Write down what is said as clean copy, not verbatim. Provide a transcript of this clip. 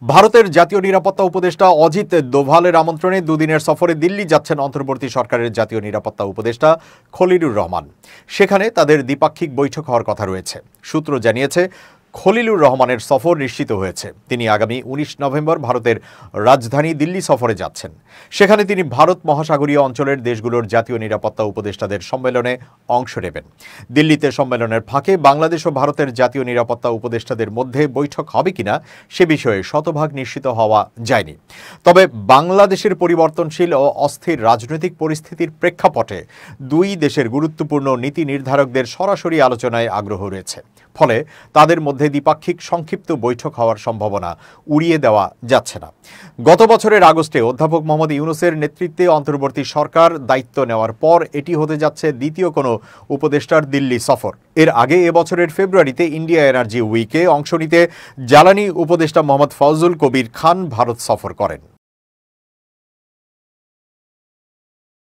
ভারতের জাতীয় নিরাপত্তা উপদেষ্টা অজিত দোভালের আমন্ত্রণে দুদিনের সফরে দিল্লি যাচ্ছেন অন্তর্বর্তী সরকারের জাতীয় নিরাপত্তা উপদেষ্টা খলিলুর রহমান। সেখানে তাদের দ্বিপাক্ষিক বৈঠক হওয়ার কথা রয়েছে। সূত্র জানিয়েছে, খলিলুর রহমানের সফর নিশ্চিত হয়েছে। তিনি আগামী 19 নভেম্বর ভারতের রাজধানী দিল্লি সফরে যাচ্ছেন। সেখানে তিনি ভারত মহাসাগরীয় অঞ্চলের দেশগুলোর জাতীয় নিরাপত্তা উপদেষ্টাদের সম্মেলনে অংশ নেবেন। দিল্লিতে সম্মেলনের ফাঁকে বাংলাদেশ ও ভারতের জাতীয় নিরাপত্তা উপদেষ্টাদের মধ্যে বৈঠক হবে কিনা সে বিষয়ে শতভাগ নিশ্চিত হওয়া যায়নি। তবে বাংলাদেশের পরিবর্তনশীল ও অস্থির রাজনৈতিক পরিস্থিতির প্রেক্ষাপটে দুই দেশের গুরুত্বপূর্ণ নীতি নির্ধারকদের সরাসরি আলোচনায় আগ্রহ রয়েছে। ফলে তাদের মধ্যে দ্বিপাক্ষিক সংক্ষিপ্ত বৈঠক হওয়ার সম্ভাবনা উড়িয়ে দেওয়া যাচ্ছে না। গত বছরের আগস্টে অধ্যাপক মোহাম্মদ ইউনূসের নেতৃত্বে অন্তর্বর্তী সরকার দায়িত্ব নেওয়ার পর এটি হতে যাচ্ছে দ্বিতীয় কোনো উপদেষ্টার দিল্লি সফর। এর আগে এবছরের ফেব্রুয়ারিতে ইন্ডিয়া এনার্জি উইকে অংশ নিতে জ্বালানি উপদেষ্টা মোহাম্মদ ফজলুল কবির খান ভারত সফর করেন।